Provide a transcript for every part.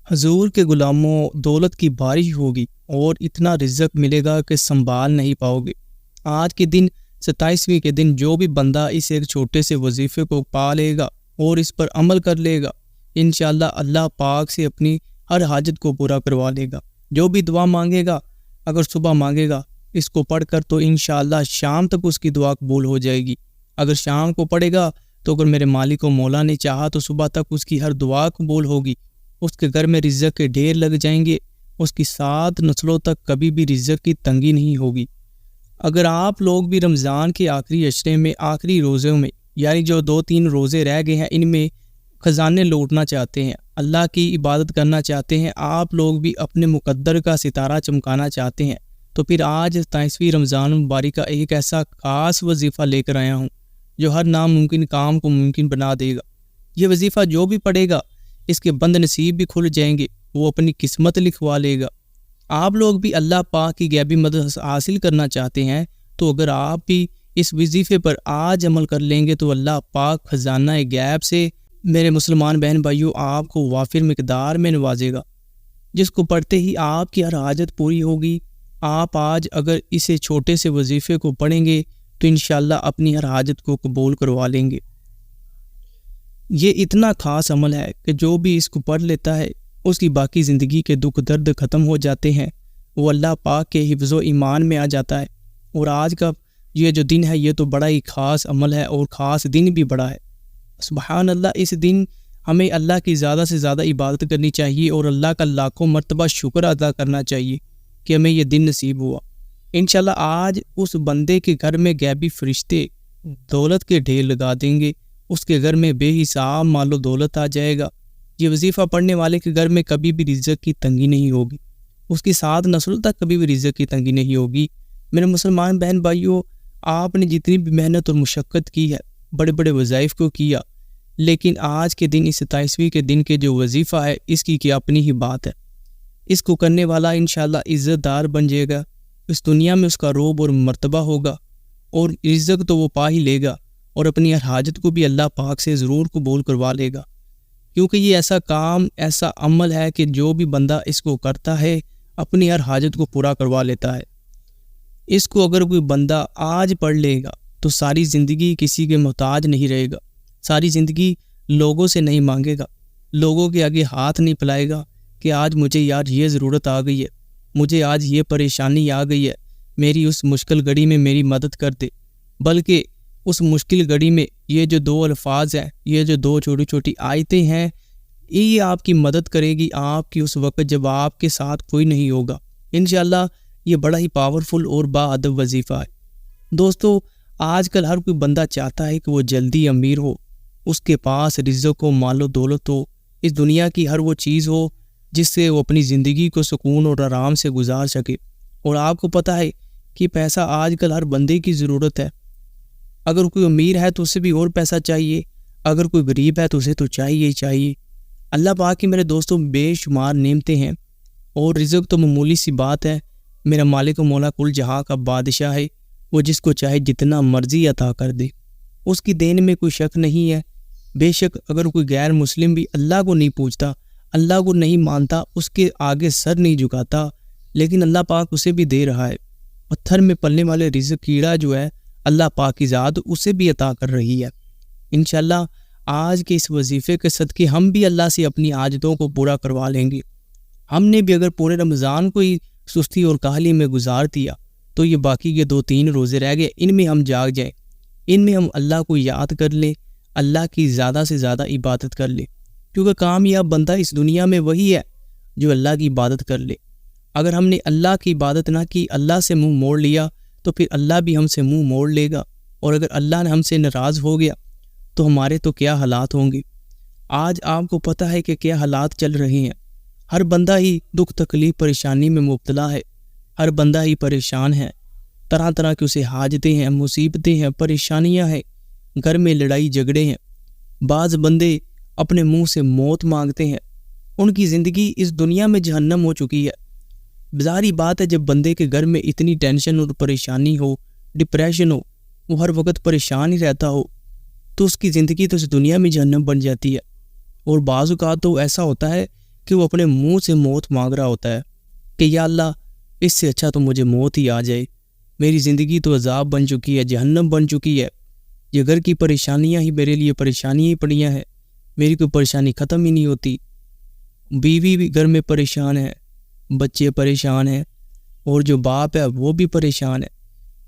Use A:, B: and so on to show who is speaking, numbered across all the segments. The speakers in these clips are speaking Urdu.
A: حضور کے غلاموں، دولت کی بارش ہوگی اور اتنا رزق ملے گا کہ سنبھال نہیں پاؤ گے۔ آج کے دن 27ویں کے دن جو بھی بندہ اس ایک چھوٹے سے وظیفے کو پا لے گا اور اس پر عمل کر لے گا، انشاءاللہ اللہ پاک سے اپنی ہر حاجت کو پورا کروا لے گا۔ جو بھی دعا مانگے گا، اگر صبح مانگے گا اس کو پڑھ کر، تو انشاءاللہ شام تک اس کی دعا قبول ہو جائے گی۔ اگر شام کو پڑھے گا تو اگر میرے مالک و مولا نے چاہا تو صبح تک اس کی ہر دعا قبول ہوگی۔ اس کے گھر میں رزق کے ڈھیر لگ جائیں گے، اس کی 7 نسلوں تک کبھی بھی رزق کی تنگی نہیں ہوگی۔ اگر آپ لوگ بھی رمضان کے آخری عشرے میں، آخری روزوں میں، یعنی جو 2-3 روزے رہ گئے ہیں، ان میں خزانے لوٹنا چاہتے ہیں، اللہ کی عبادت کرنا چاہتے ہیں، آپ لوگ بھی اپنے مقدر کا ستارہ چمکانا چاہتے ہیں، تو پھر آج 27ویں رمضان مبارک کا ایک ایسا خاص وظیفہ لے کر آیا ہوں جو ہر ناممکن کام کو ممکن بنا دے گا۔ یہ وظیفہ جو بھی پڑھے گا اس کے بند نصیب بھی کھل جائیں گے، وہ اپنی قسمت لکھوا لے گا۔ آپ لوگ بھی اللہ پاک کی غیبی مدد حاصل کرنا چاہتے ہیں، تو اگر آپ بھی اس وظیفے پر آج عمل کر لیں گے تو اللہ پاک خزانہ غیب سے میرے مسلمان بہن بھائیوں آپ کو وافر مقدار میں نوازے گا، جس کو پڑھتے ہی آپ کی ہر حاجت پوری ہوگی۔ آپ آج اگر اسے چھوٹے سے وظیفے کو پڑھیں گے تو انشاءاللہ اپنی ہر حاجت کو قبول کروا لیں گے۔ یہ اتنا خاص عمل ہے کہ جو بھی اس کو پڑھ لیتا ہے اس کی باقی زندگی کے دکھ درد ختم ہو جاتے ہیں، وہ اللہ پاک کے حفظ و ایمان میں آ جاتا ہے۔ اور آج کا یہ جو دن ہے یہ تو بڑا ہی خاص عمل ہے اور خاص دن بھی بڑا ہے۔ سبحان اللہ، اس دن ہمیں اللہ کی زیادہ سے زیادہ عبادت کرنی چاہیے اور اللہ کا لاکھوں مرتبہ شکر ادا کرنا چاہیے کہ ہمیں یہ دن نصیب ہوا۔ انشاءاللہ آج اس بندے کے گھر میں غیبی فرشتے دولت کے ڈھیر لگا دیں گے، اس کے گھر میں بے حساب مال و دولت آ جائے گا۔ یہ وظیفہ پڑھنے والے کے گھر میں کبھی بھی رزق کی تنگی نہیں ہوگی، اس کی 7 نسل تک کبھی بھی رزق کی تنگی نہیں ہوگی۔ میرے مسلمان بہن بھائیوں، آپ نے جتنی بھی محنت اور مشقت کی ہے، بڑے بڑے وظائف کو کیا، لیکن آج کے دن اس 27ویں کے دن کے جو وظیفہ ہے اس کی کیا اپنی ہی بات ہے۔ اس کو کرنے والا انشاءاللہ عزت دار بن جائے گا، اس دنیا میں اس کا روب اور مرتبہ ہوگا، اور رزق تو وہ پا ہی لے گا، اور اپنی ہر حاجت کو بھی اللہ پاک سے ضرور قبول کروا لے گا، کیونکہ یہ ایسا کام، ایسا عمل ہے کہ جو بھی بندہ اس کو کرتا ہے اپنی ہر حاجت کو پورا کروا لیتا ہے۔ اس کو اگر کوئی بندہ آج پڑھ لے گا تو ساری زندگی کسی کے محتاج نہیں رہے گا، ساری زندگی لوگوں سے نہیں مانگے گا، لوگوں کے آگے ہاتھ نہیں پھیلائے گا کہ آج مجھے یار یہ ضرورت آ گئی ہے، مجھے آج یہ پریشانی آ گئی ہے، میری اس مشکل گھڑی میں میری مدد کر دے، بلکہ اس مشکل گھڑی میں یہ جو 2 الفاظ ہیں، یہ جو 2 چھوٹی چھوٹی آیتیں ہیں، یہ آپ کی مدد کرے گی آپ کی اس وقت جب آپ کے ساتھ کوئی نہیں ہوگا۔ انشاءاللہ یہ بڑا ہی پاورفل اور با ادب وظیفہ ہے۔ دوستو، آج کل ہر کوئی بندہ چاہتا ہے کہ وہ جلدی امیر ہو، اس کے پاس رزق و مال و دولت ہو، اس دنیا کی ہر وہ چیز ہو جس سے وہ اپنی زندگی کو سکون اور آرام سے گزار سکے۔ اور آپ کو پتہ ہے کہ پیسہ آج کل ہر بندے کی ضرورت ہے۔ اگر کوئی امیر ہے تو اسے بھی اور پیسہ چاہیے، اگر کوئی غریب ہے تو اسے تو چاہیے ہی چاہیے۔ اللہ پاک کی میرے دوستوں بے شمار نعمتیں ہیں، اور رزق تو معمولی سی بات ہے۔ میرا مالک و مولا کل جہاں کا بادشاہ ہے، وہ جس کو چاہے جتنا مرضی عطا کر دے، اس کی دین میں کوئی شک نہیں ہے۔ بے شک اگر کوئی غیر مسلم بھی اللہ کو نہیں پوچھتا، اللہ کو نہیں مانتا، اس کے آگے سر نہیں جھکاتا، لیکن اللہ پاک اسے بھی دے رہا ہے۔ پتھر میں پلنے والے رزق کیڑا جو ہے، اللہ پاک کی ذات اسے بھی عطا کر رہی ہے۔ انشاءاللہ آج کے اس وظیفے کے صدقے ہم بھی اللہ سے اپنی حاجتوں کو پورا کروا لیں گے۔ ہم نے بھی اگر پورے رمضان کو ہی سستی اور کاہلی میں گزار دیا تو یہ باقی کے 2-3 روزے رہ گئے، ان میں ہم جاگ جائیں، ان میں ہم اللہ کو یاد کر لیں، اللہ کی زیادہ سے زیادہ عبادت کر لیں، کیونکہ کامیاب بندہ اس دنیا میں وہی ہے جو اللہ کی عبادت کر لے۔ اگر ہم نے اللہ کی عبادت نہ کی، اللہ سے منہ موڑ لیا، تو پھر اللہ بھی ہم سے منہ موڑ لے گا، اور اگر اللہ نے ہم سے ناراض ہو گیا تو ہمارے تو کیا حالات ہوں گے۔ آج آپ کو پتہ ہے کہ کیا حالات چل رہے ہیں، ہر بندہ ہی دکھ تکلیف پریشانی میں مبتلا ہے، ہر بندہ ہی پریشان ہے، طرح طرح کی اسے حاجتیں ہیں، مصیبتیں ہیں، پریشانیاں ہیں، گھر میں لڑائی جھگڑے ہیں، بعض بندے اپنے منہ سے موت مانگتے ہیں، ان کی زندگی اس دنیا میں جہنم ہو چکی ہے۔ بظاہری بات ہے، جب بندے کے گھر میں اتنی ٹینشن اور پریشانی ہو، ڈپریشن ہو، وہ ہر وقت پریشان ہی رہتا ہو، تو اس کی زندگی تو اس دنیا میں جہنم بن جاتی ہے۔ اور بعض اوقات تو ایسا ہوتا ہے کہ وہ اپنے منہ سے موت مانگ رہا ہوتا ہے کہ یا اللہ اس سے اچھا تو مجھے موت ہی آ جائے، میری زندگی تو عذاب بن چکی ہے، جہنم بن چکی ہے، یہ گھر کی پریشانیاں ہی میرے لیے پریشانیاں ہی پڑیاں ہیں، میری کوئی پریشانی ختم ہی نہیں ہوتی، بیوی بھی گھر میں پریشان ہے، بچے پریشان ہیں، اور جو باپ ہے وہ بھی پریشان ہے۔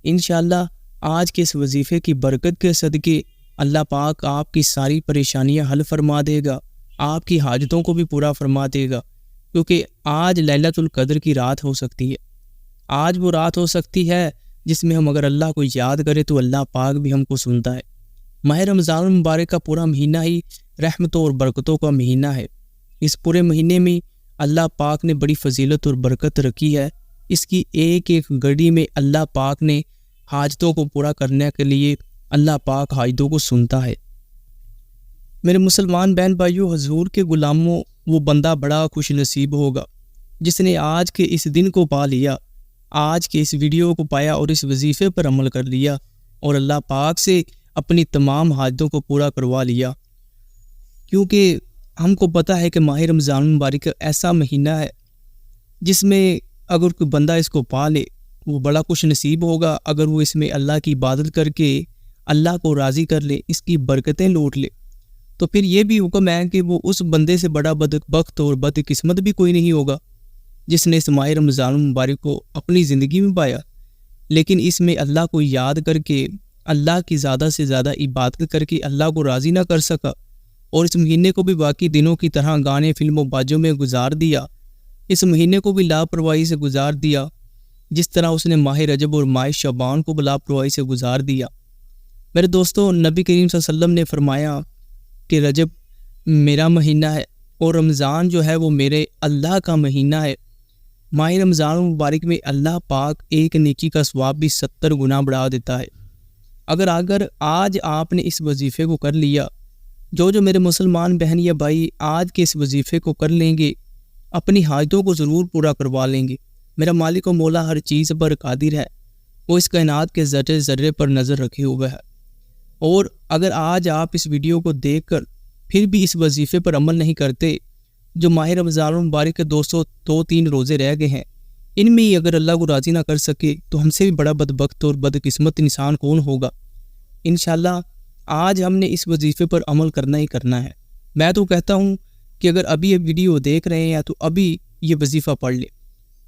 A: انشاءاللہ آج کے اس وظیفے کی برکت کے صدقے اللہ پاک آپ کی ساری پریشانیاں حل فرما دے گا، آپ کی حاجتوں کو بھی پورا فرما دے گا، کیونکہ آج لیلۃ القدر کی رات ہو سکتی ہے۔ آج وہ رات ہو سکتی ہے جس میں ہم اگر اللہ کو یاد کریں تو اللہ پاک بھی ہم کو سنتا ہے۔ ماہ رمضان المبارک کا پورا مہینہ ہی رحمتوں اور برکتوں کا مہینہ ہے۔ اس پورے مہینے میں اللہ پاک نے بڑی فضیلت اور برکت رکھی ہے۔ اس کی ایک ایک گھڑی میں اللہ پاک نے حاجتوں کو پورا کرنے کے لیے اللہ پاک حاجتوں کو سنتا ہے۔ میرے مسلمان بہن بھائیوں، حضور کے غلاموں، وہ بندہ بڑا خوش نصیب ہوگا جس نے آج کے اس دن کو پا لیا، آج کے اس ویڈیو کو پایا اور اس وظیفے پر عمل کر لیا اور اللہ پاک سے اپنی تمام حاجتوں کو پورا کروا لیا۔ کیونکہ ہم کو پتہ ہے کہ ماہ رمضان مبارک ایسا مہینہ ہے جس میں اگر کوئی بندہ اس کو پا لے وہ بڑا خوش نصیب ہوگا۔ اگر وہ اس میں اللہ کی عبادت کر کے اللہ کو راضی کر لے، اس کی برکتیں لوٹ لے، تو پھر یہ بھی حکم ہے کہ وہ اس بندے سے بڑا بدبخت اور بدقسمت بھی کوئی نہیں ہوگا جس نے اس ماہ رمضان مبارک کو اپنی زندگی میں پایا، لیکن اس میں اللہ کو یاد کر کے، اللہ کی زیادہ سے زیادہ عبادت کر کے اللہ کو راضی نہ کر سکا، اور اس مہینے کو بھی باقی دنوں کی طرح گانے فلموں بازوں میں گزار دیا، اس مہینے کو بھی لاپرواہی سے گزار دیا جس طرح اس نے ماہ رجب اور ماہ شعبان کو لاپرواہی سے گزار دیا۔ میرے دوستو، نبی کریم صلی اللہ علیہ وسلم نے فرمایا کہ رجب میرا مہینہ ہے اور رمضان جو ہے وہ میرے اللہ کا مہینہ ہے۔ ماہ رمضان مبارک میں اللہ پاک ایک نیکی کا ثواب بھی 70 گنا بڑھا دیتا ہے۔ اگر آج آپ نے اس وظیفے کو کر لیا، جو میرے مسلمان بہن یا بھائی آج کے اس وظیفے کو کر لیں گے، اپنی حاجتوں کو ضرور پورا کروا لیں گے۔ میرا مالک و مولا ہر چیز پر قادر ہے، وہ اس کائنات کے ذرے ذرے پر نظر رکھے ہوئے ہے، اور اگر آج آپ اس ویڈیو کو دیکھ کر پھر بھی اس وظیفے پر عمل نہیں کرتے، جو ماہ رمضان مبارک کے 203 روزے رہ گئے ہیں، ان میں ہی اگر اللہ کو راضی نہ کر سکے تو ہم سے بھی بڑا بدبخت اور بدقسمت انسان کون ہوگا۔ انشاءاللہ آج ہم نے اس وظیفے پر عمل کرنا ہی کرنا ہے۔ میں تو کہتا ہوں کہ اگر ابھی یہ ویڈیو دیکھ رہے ہیں تو ابھی یہ وظیفہ پڑھ لے،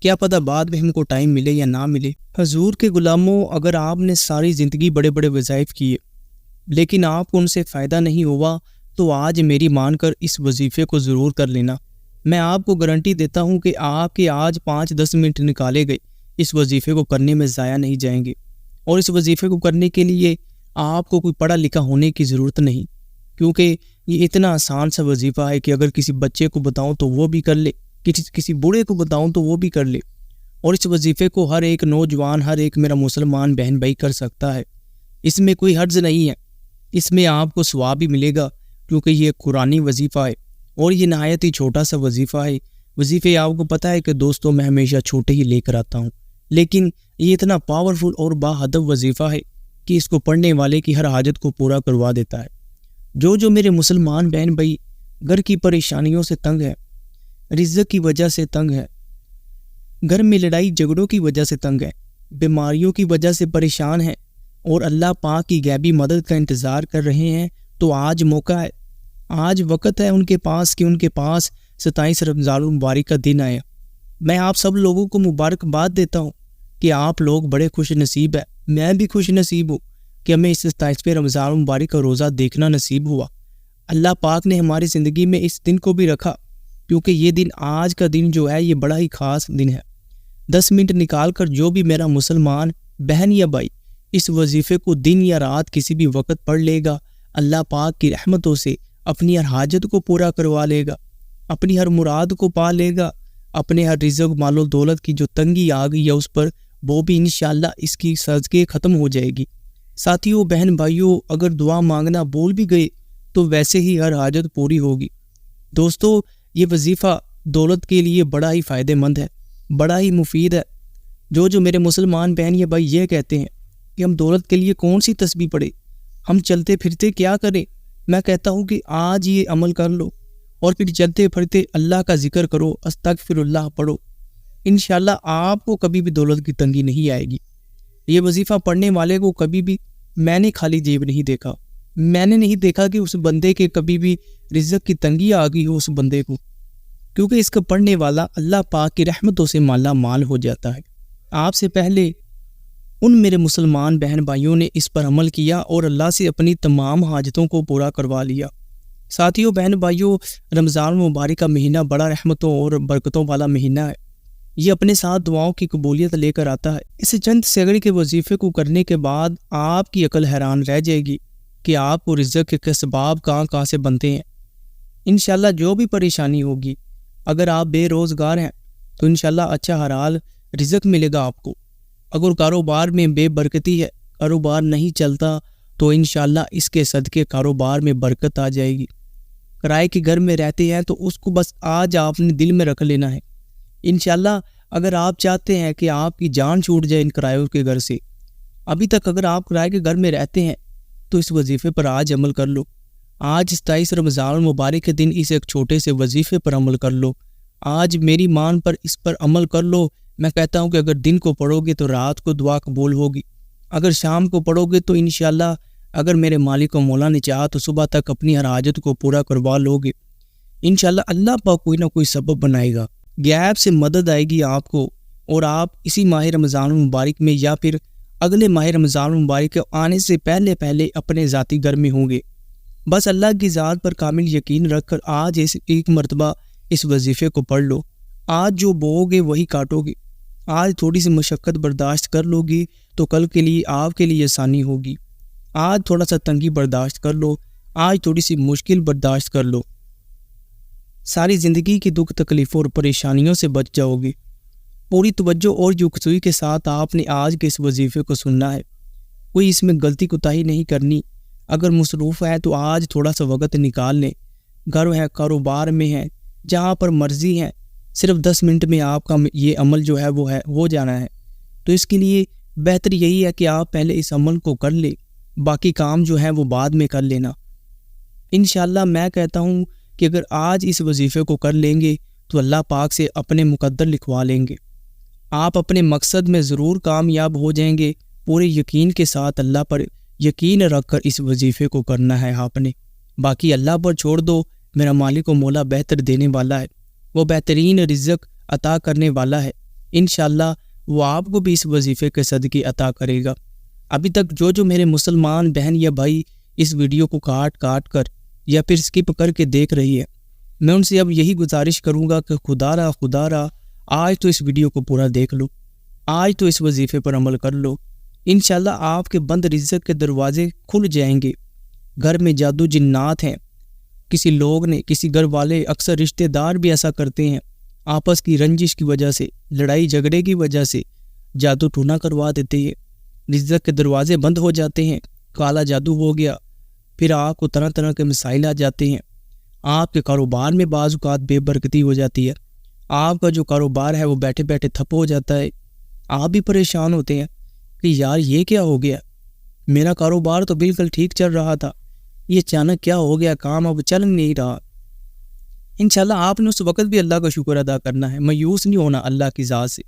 A: کیا پتہ بعد میں ہم کو ٹائم ملے یا نہ ملے۔ حضور کے غلاموں، اگر آپ نے ساری زندگی بڑے بڑے وظائف کیے لیکن آپ کو ان سے فائدہ نہیں ہوا تو آج میری مان کر اس وظیفے کو ضرور کر لینا۔ میں آپ کو گارنٹی دیتا ہوں کہ آپ کے آج 5-10 منٹ نکالے گئے اس وظیفے کو کرنے میں ضائع نہیں جائیں گے، اور اس وظیفے کو کرنے کے لیے آپ کو کوئی پڑھا لکھا ہونے کی ضرورت نہیں، کیونکہ یہ اتنا آسان سا وظیفہ ہے کہ اگر کسی بچے کو بتاؤں تو وہ بھی کر لے، کسی بوڑھے کو بتاؤں تو وہ بھی کر لے، اور اس وظیفے کو ہر ایک نوجوان، ہر ایک میرا مسلمان بہن بھائی کر سکتا ہے۔ اس میں کوئی حرج نہیں ہے، اس میں آپ کو ثواب بھی ملے گا، کیونکہ یہ قرآنی وظیفہ ہے اور یہ نہایت ہی چھوٹا سا وظیفہ ہے۔ وظیفے آپ کو پتہ ہے کہ دوستوں میں ہمیشہ چھوٹے ہی لے کر آتا ہوں، لیکن یہ اتنا پاورفل اور باہدف وظیفہ ہے کہ اس کو پڑھنے والے کی ہر حاجت کو پورا کروا دیتا ہے۔ جو میرے مسلمان بہن بھائی گھر کی پریشانیوں سے تنگ ہے، رزق کی وجہ سے تنگ ہے، گھر میں لڑائی جھگڑوں کی وجہ سے تنگ ہے، بیماریوں کی وجہ سے پریشان ہیں اور اللہ پاک کی غیبی مدد کا انتظار کر رہے ہیں، تو آج موقع ہے، آج وقت ہے ان کے پاس کہ ان کے پاس 27 رمضان المبارک کا دن آیا۔ میں آپ سب لوگوں کو مبارکباد دیتا ہوں کہ آپ لوگ بڑے خوش نصیب ہیں، میں بھی خوش نصیب ہوں کہ ہمیں اس 27 رمضان المبارک کا روزہ دیکھنا نصیب ہوا۔ اللہ پاک نے ہماری زندگی میں اس دن کو بھی رکھا، کیونکہ یہ دن، آج کا دن جو ہے، یہ بڑا ہی خاص دن ہے۔ 10 منٹ نکال کر جو بھی میرا مسلمان بہن یا بھائی اس وظیفے کو دن یا رات کسی بھی وقت پڑھ لے گا، اللہ پاک کی رحمتوں سے اپنی ہر حاجت کو پورا کروا لے گا، اپنی ہر مراد کو پا لے گا، اپنے ہر رزق مال و دولت کی جو تنگی آ گئی ہے اس پر، وہ بھی انشاءاللہ اس کی صدقے ختم ہو جائے گی۔ ساتھیوں، بہن بھائیوں، اگر دعا مانگنا بول بھی گئے تو ویسے ہی ہر حاجت پوری ہوگی۔ دوستو، یہ وظیفہ دولت کے لیے بڑا ہی فائدہ مند ہے، بڑا ہی مفید ہے۔ جو میرے مسلمان بہن یا بھائی یہ کہتے ہیں کہ ہم دولت کے لیے کون سی تسبیح پڑھیں، ہم چلتے پھرتے کیا کریں، میں کہتا ہوں کہ آج یہ عمل کر لو اور پھر چلتے پھرتے اللہ کا ذکر کرو، استغفر اللہ پڑھو، انشاءاللہ آپ کو کبھی بھی دولت کی تنگی نہیں آئے گی۔ یہ وظیفہ پڑھنے والے کو کبھی بھی میں نے خالی جیب نہیں دیکھا، میں نے نہیں دیکھا کہ اس بندے کے کبھی بھی رزق کی تنگی آ گئی ہو اس بندے کو، کیونکہ اس کا پڑھنے والا اللہ پاک کی رحمتوں سے مالا مال ہو جاتا ہے۔ آپ سے پہلے ان میرے مسلمان بہن بھائیوں نے اس پر عمل کیا اور اللہ سے اپنی تمام حاجتوں کو پورا کروا لیا۔ ساتھیوں، بہن بھائیوں، رمضان مبارک کا مہینہ بڑا رحمتوں اور برکتوں والا مہینہ ہے۔ یہ اپنے ساتھ دعاؤں کی قبولیت لے کر آتا ہے۔ اسے چند سیکنڈ کے وظیفے کو کرنے کے بعد آپ کی عقل حیران رہ جائے گی کہ آپ کو رزق کے اسباب کہاں سے بنتے ہیں۔ انشاءاللہ جو بھی پریشانی ہوگی، اگر آپ بے روزگار ہیں تو انشاءاللہ اچھا حلال رزق ملے گا آپ کو۔ اگر کاروبار میں بے برکتی ہے، کاروبار نہیں چلتا، تو انشاءاللہ اس کے صدقے کاروبار میں برکت آ جائے گی۔ کرائے کے گھر میں رہتے ہیں تو اس کو بس آج آپ نے دل میں رکھ لینا ہے۔ انشاءاللہ اگر آپ چاہتے ہیں کہ آپ کی جان چھوٹ جائے ان کرایوں کے گھر سے، ابھی تک اگر آپ کرائے کے گھر میں رہتے ہیں تو اس وظیفے پر آج عمل کر لو۔ آج 27 رمضان المبارک کے دن اس ایک چھوٹے سے وظیفے پر عمل کر لو۔ آج میری مان پر اس پر عمل کر لو۔ میں کہتا ہوں کہ اگر دن کو پڑھو گے تو رات کو دعا قبول ہوگی، اگر شام کو پڑھو گے تو انشاءاللہ اگر میرے مالک و مولا نے چاہا تو صبح تک اپنی ہر حاجت کو پورا کروا لو گے۔ انشاءاللہ اللہ پاک کوئی نہ کوئی سبب بنائے گا، غیب سے مدد آئے گی آپ کو، اور آپ اسی ماہ رمضان المبارک میں یا پھر اگلے ماہ رمضان المبارک کے آنے سے پہلے اپنے ذاتی گھر میں ہوں گے۔ بس اللہ کی ذات پر کامل یقین رکھ کر آج ایک مرتبہ اس وظیفے کو پڑھ لو۔ آج جو بو گے وہی کاٹو گے۔ آج تھوڑی سی مشقت برداشت کر لو گی تو کل کے لیے آپ کے لیے آسانی ہوگی۔ آج تھوڑا سا تنگی برداشت کر لو، آج تھوڑی سی مشکل برداشت کر لو، ساری زندگی کی دکھ تکلیفوں اور پریشانیوں سے بچ جاؤ گے۔ پوری توجہ اور یکسوئی کے ساتھ آپ نے آج کے اس وظیفے کو سننا ہے، کوئی اس میں غلطی کوتاہی نہیں کرنی۔ اگر مصروف ہے تو آج تھوڑا سا وقت نکال لیں، گھر ہے، کاروبار میں ہے، جہاں پر مرضی ہے، صرف 10 منٹ میں آپ کا یہ عمل جو ہے وہ ہو جانا ہے۔ تو اس کے لیے بہتر یہی ہے کہ آپ پہلے اس عمل کو کر لیں، باقی کام جو ہے وہ بعد میں کر لینا۔ انشاءاللہ میں کہتا ہوں کہ اگر آج اس وظیفے کو کر لیں گے تو اللہ پاک سے اپنے مقدر لکھوا لیں گے، آپ اپنے مقصد میں ضرور کامیاب ہو جائیں گے۔ پورے یقین کے ساتھ اللہ پر یقین رکھ کر اس وظیفے کو کرنا ہے آپ نے، باقی اللہ پر چھوڑ دو۔ میرا مالک و مولا بہتر دینے والا ہے، وہ بہترین رزق عطا کرنے والا ہے۔ انشاءاللہ وہ آپ کو بھی اس وظیفے کے صدقے عطا کرے گا۔ ابھی تک جو میرے مسلمان بہن یا بھائی اس ویڈیو کو کاٹ کر یا پھر سکپ کر کے دیکھ رہی ہے، میں ان سے اب یہی گزارش کروں گا کہ خدا را آج تو اس ویڈیو کو پورا دیکھ لو، آج تو اس وظیفے پر عمل کر لو۔ انشاءاللہ آپ کے بند رزق کے دروازے کھل جائیں گے۔ گھر میں جادو جنات ہیں، کسی لوگ نے، کسی گھر والے، اکثر رشتہ دار بھی ایسا کرتے ہیں، آپس کی رنجش کی وجہ سے، لڑائی جھگڑے کی وجہ سے جادو ٹونا کروا دیتے ہیں، رزق کے دروازے بند ہو جاتے ہیں، کالا جادو ہو گیا، پھر آپ کو طرح طرح کے مسائل آ جاتے ہیں، آپ کے کاروبار میں بعض اوقات بے برکتی ہو جاتی ہے، آپ کا جو کاروبار ہے وہ بیٹھے بیٹھے ٹھپ ہو جاتا ہے، آپ بھی پریشان ہوتے ہیں کہ یار یہ کیا ہو گیا، میرا کاروبار تو بالکل ٹھیک چل رہا تھا، یہ اچانک کیا ہو گیا، کام اب چل نہیں رہا۔ انشاءاللہ آپ نے اس وقت بھی اللہ کا شکر ادا کرنا ہے، مایوس نہیں ہونا اللہ کی ذات سے۔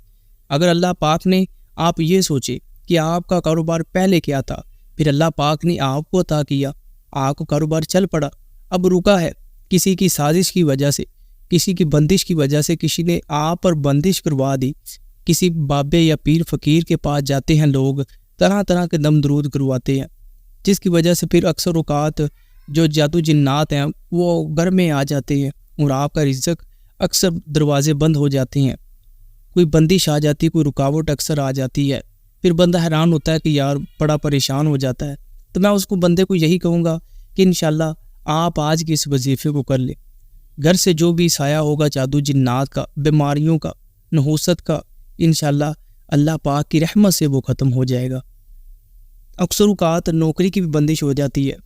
A: اگر اللہ پاک نے، آپ یہ سوچے کہ آپ کا کاروبار پہلے کیا تھا، پھر اللہ پاک نے آپ کو عطا کیا، آپ کو کاروبار چل پڑا، اب رکا ہے کسی کی سازش کی وجہ سے، کسی کی بندش کی وجہ سے، کسی نے آپ پر بندش کروا دی، کسی بابے یا پیر فقیر کے پاس جاتے ہیں لوگ، طرح طرح کے دم درود کرواتے ہیں، جس کی وجہ سے پھر اکثر اوقات جو جادو جنات ہیں وہ گھر میں آ جاتے ہیں اور آپ کا رزق اکثر دروازے بند ہو جاتے ہیں، کوئی بندش آ جاتی، کوئی رکاوٹ اکثر آ جاتی ہے، پھر بندہ حیران ہوتا ہے کہ یار بڑا پریشان ہو جاتا ہے۔ تو میں اس کو بندے کو یہی کہوں گا کہ انشاءاللہ آپ آج کے اس وظیفے کو کر لیں، گھر سے جو بھی سایہ ہوگا جادو جنات کا، بیماریوں کا، نحوست کا، انشاءاللہ اللہ پاک کی رحمت سے وہ ختم ہو جائے گا۔ اکثر اوقات نوکری کی بھی بندش ہو جاتی ہے،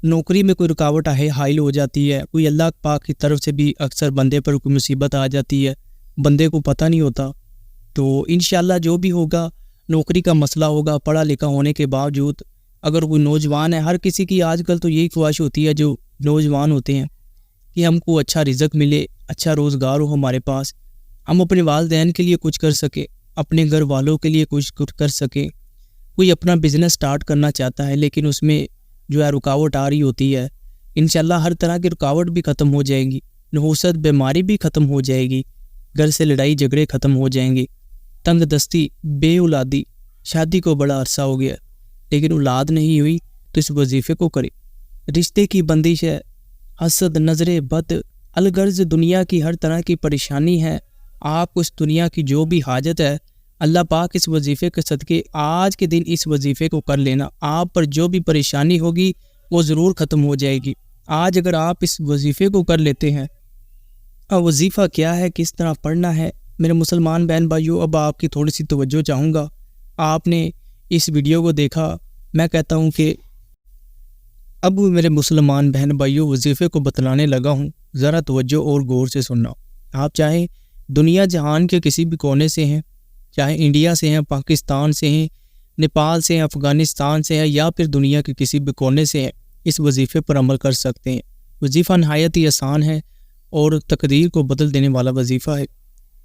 A: نوکری میں کوئی رکاوٹ حائل ہو جاتی ہے، کوئی اللہ پاک کی طرف سے بھی اکثر بندے پر کوئی مصیبت آ جاتی ہے، بندے کو پتہ نہیں ہوتا۔ تو انشاءاللہ جو بھی ہوگا، نوکری کا مسئلہ ہوگا، پڑھا لکھا ہونے کے باوجود اگر کوئی نوجوان ہے، ہر کسی کی آج کل تو یہی خواہش ہوتی ہے جو نوجوان ہوتے ہیں کہ ہم کو اچھا رزق ملے، اچھا روزگار ہو ہمارے پاس، ہم اپنے والدین کے لیے کچھ کر سکیں، اپنے گھر والوں کے لیے کچھ کر سکیں۔ کوئی اپنا بزنس سٹارٹ کرنا چاہتا ہے لیکن اس میں جو ہے رکاوٹ آ رہی ہوتی ہے، انشاءاللہ ہر طرح کی رکاوٹ بھی ختم ہو جائے گی، نحوست بیماری بھی ختم ہو جائے گی، گھر سے لڑائی جھگڑے ختم ہو جائیں گے، تنگ دستی، بے اولادی، شادی کو بڑا عرصہ ہو گیا لیکن اولاد نہیں ہوئی تو اس وظیفے کو کرے۔ رشتے کی بندش ہے، حسد، نظر بد، الغرض دنیا کی ہر طرح کی پریشانی ہے، آپ کو اس دنیا کی جو بھی حاجت ہے اللہ پاک اس وظیفے کے صدقے آج کے دن اس وظیفے کو کر لینا، آپ پر جو بھی پریشانی ہوگی وہ ضرور ختم ہو جائے گی۔ آج اگر آپ اس وظیفے کو کر لیتے ہیں، وظیفہ کیا ہے، کس طرح پڑھنا ہے، میرے مسلمان بہن بھائیوں، اب آپ کی تھوڑی سی توجہ چاہوں گا۔ آپ نے اس ویڈیو کو دیکھا، میں کہتا ہوں کہ اب میرے مسلمان بہن بھائیوں وظیفے کو بتلانے لگا ہوں، ذرا توجہ اور غور سے سننا۔ آپ چاہے دنیا جہان کے کسی بھی کونے سے ہیں، چاہے انڈیا سے ہیں، پاکستان سے ہیں، نیپال سے ہیں، افغانستان سے ہیں، یا پھر دنیا کے کسی بھی کونے سے ہیں، اس وظیفے پر عمل کر سکتے ہیں۔ وظیفہ نہایت ہی آسان ہے اور تقدیر کو بدل دینے والا وظیفہ ہے،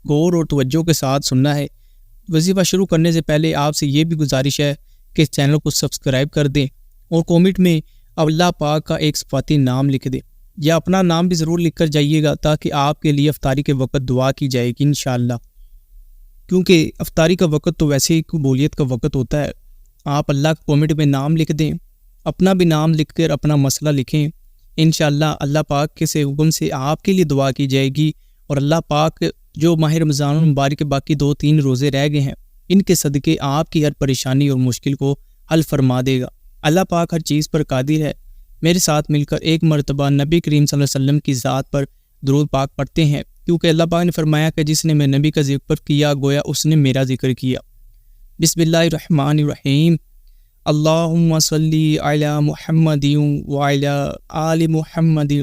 A: غور اور توجہ کے ساتھ سننا ہے۔ وظیفہ شروع کرنے سے پہلے آپ سے یہ بھی گزارش ہے کہ اس چینل کو سبسکرائب کر دیں اور کومنٹ میں اللہ پاک کا ایک صفاتی نام لکھ دیں، یا اپنا نام بھی ضرور لکھ کر جائیے گا تاکہ آپ کے لیے افطاری کے وقت دعا کی جائے گی انشاءاللہ، کیونکہ افطاری کا وقت تو ویسے ہی قبولیت کا وقت ہوتا ہے۔ آپ اللہ کے کومنٹ میں نام لکھ دیں، اپنا بھی نام لکھ کر اپنا مسئلہ لکھیں، انشاءاللہ اللہ پاک کے سے حکم سے آپ کے لیے دعا کی جائے گی، اور اللہ پاک جو ماہ رمضان المبارک کے باقی 2-3 روزے رہ گئے ہیں، ان کے صدقے آپ کی ہر پریشانی اور مشکل کو حل فرما دے گا۔ اللہ پاک ہر چیز پر قادر ہے۔ میرے ساتھ مل کر ایک مرتبہ نبی کریم صلی اللہ علیہ وسلم کی ذات پر درود پاک پڑھتے ہیں، کیونکہ اللہ پاک نے فرمایا کہ جس نے میرے نبی کا ذکر کیا گویا اس نے میرا ذکر کیا۔ بسم اللہ الرحمن الرحیم، اللہم صلی علی محمد وعلی آل محمد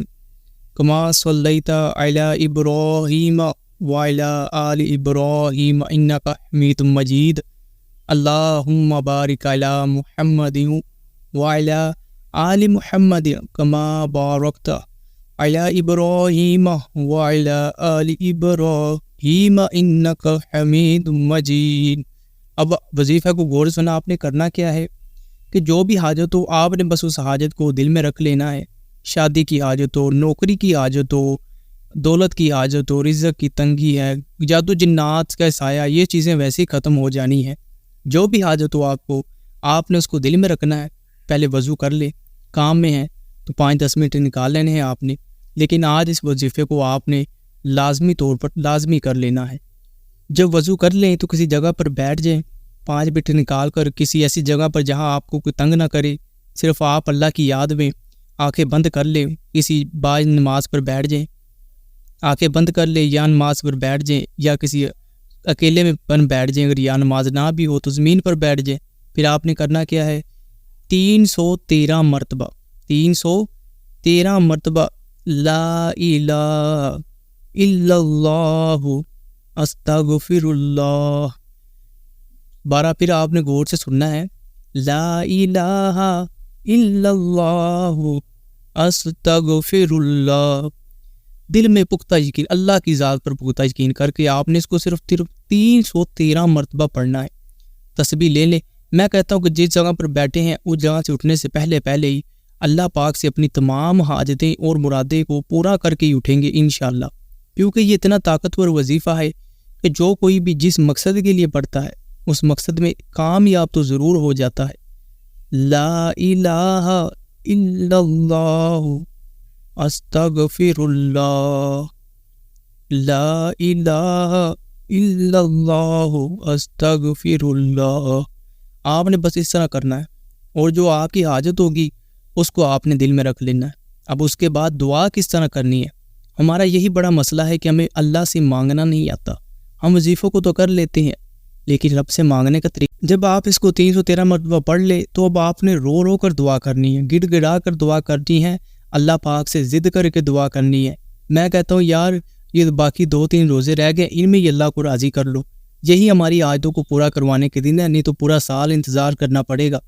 A: کما صلیت علی ابراہیم وعلی آل ابراہیم انک حمید مجید، اللہم بارک علی محمد وعلی آل محمد کما بارکت علی ابراہیم وعلی آل ابراہیم انک حمید مجید۔ اب وظیفہ کو غور سے سنا، آپ نے کرنا کیا ہے کہ جو بھی حاجت ہو آپ نے بس اس حاجت کو دل میں رکھ لینا ہے، شادی کی حاجت ہو، نوکری کی حاجت ہو، دولت کی حاجت ہو، رزق کی تنگی ہے، جادو جنات کا سایہ، یہ چیزیں ویسے ہی ختم ہو جانی ہیں۔ جو بھی حاجت ہو آپ نے اس کو دل میں رکھنا ہے۔ پہلے وضو کر لے، کام میں ہے تو 5-10 منٹ نکال لینے ہیں آپ نے، لیکن آج اس وظیفے کو آپ نے لازمی طور پر لازمی کر لینا ہے۔ جب وضو کر لیں تو کسی جگہ پر بیٹھ جائیں، 5 منٹ نکال کر کسی ایسی جگہ پر جہاں آپ کو کوئی تنگ نہ کرے، صرف آپ اللہ کی یاد میں آنکھیں بند کر لیں، کسی باز نماز پر بیٹھ جائیں، آنکھیں بند کر لیں یا نماز پر بیٹھ جائیں، یا کسی اکیلے میں بیٹھ جائیں، اگر یا نماز نہ بھی ہو تو زمین پر بیٹھ جائیں۔ پھر آپ نے کرنا کیا ہے، 313 مرتبہ لا الہ الا اللہ استغفر اللہ۔ 12 پھر آپ نے غور سے سننا ہے، لا الہ الا اللہ استغفر اللہ۔ دل میں پختہ یقین، اللہ کی ذات پر پختہ یقین کر کے آپ نے اس کو صرف 313 مرتبہ پڑھنا ہے۔ تسبیح لے لیں۔ میں کہتا ہوں کہ جس جگہ پر بیٹھے ہیں اس جگہ سے اٹھنے سے پہلے ہی اللہ پاک سے اپنی تمام حاجتیں اور مرادیں کو پورا کر کے ہی اٹھیں گے انشاءاللہ، کیونکہ یہ اتنا طاقتور وظیفہ ہے کہ جو کوئی بھی جس مقصد کے لیے پڑھتا ہے اس مقصد میں کامیاب تو ضرور ہو جاتا ہے۔ لا الہ الا اللہ استغفر اللہ، لا الہ الا اللہ استغفر اللہ۔ آپ نے بس اس طرح کرنا ہے، اور جو آپ کی حاجت ہوگی اس کو آپ نے دل میں رکھ لینا ہے۔ اب اس کے بعد دعا کس طرح کرنی ہے، ہمارا یہی بڑا مسئلہ ہے کہ ہمیں اللہ سے مانگنا نہیں آتا۔ ہم وظیفوں کو تو کر لیتے ہیں لیکن رب سے مانگنے کا طریقہ، جب آپ اس کو 313 مرتبہ پڑھ لے تو اب آپ نے رو رو کر دعا کرنی ہے، گڑ گڑا کر دعا کرنی ہے، اللہ پاک سے ضد کر کے دعا کرنی ہے۔ میں کہتا ہوں یار یہ باقی 2-3 روزے رہ گئے، ان میں ہی اللہ کو راضی کر لو، یہی ہماری عادتوں کو پورا کروانے کے دن ہے، نہیں تو پورا سال انتظار کرنا پڑے گا۔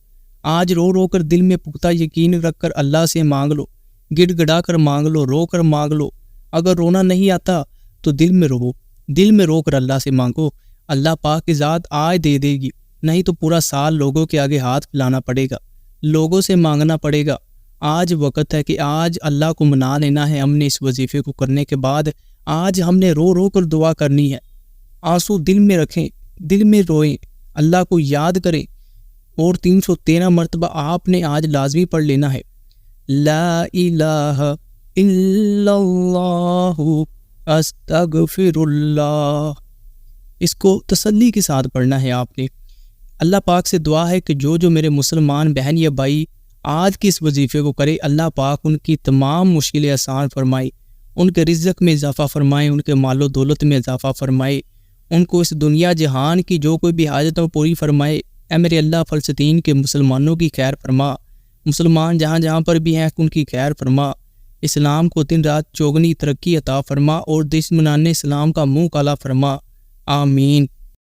A: آج رو رو کر دل میں پختہ یقین رکھ کر اللہ سے مانگ لو، گڑ گڑا کر مانگ لو، رو کر مانگ لو۔ اگر رونا نہیں آتا تو دل میں رو، دل میں رو کر اللہ سے مانگو، اللہ پاک کی ذات آج دے دے گی، نہیں تو پورا سال لوگوں کے آگے ہاتھ پھیلانا پڑے گا، لوگوں سے مانگنا پڑے گا۔ آج وقت ہے کہ آج اللہ کو منا لینا ہے ہم نے اس وظیفے کو کرنے کے بعد۔ آج ہم نے رو رو کر دعا کرنی ہے، آنسو دل میں رکھیں، دل میں روئیں، اللہ کو یاد کریں، اور 313 مرتبہ آپ نے آج لازمی پڑھ لینا ہے، لا الہ الا اللہ استغفر اللہ۔ اس کو تسلی کے ساتھ پڑھنا ہے آپ نے۔ اللہ پاک سے دعا ہے کہ جو میرے مسلمان بہن یا بھائی آج کی اس وظیفے کو کرے، اللہ پاک ان کی تمام مشکلیں آسان فرمائے، ان کے رزق میں اضافہ فرمائے، ان کے مال و دولت میں اضافہ فرمائے، ان کو اس دنیا جہان کی جو کوئی بھی حاجت ہو پوری فرمائے۔ اے میرے اللہ، فلسطین کے مسلمانوں کی خیر فرما، مسلمان جہاں جہاں پر بھی ہیں ان کی خیر فرما، اسلام کو دن رات چوگنی ترقی عطا فرما، اور دشمنان اسلام کا منہ کالا فرما، آمین۔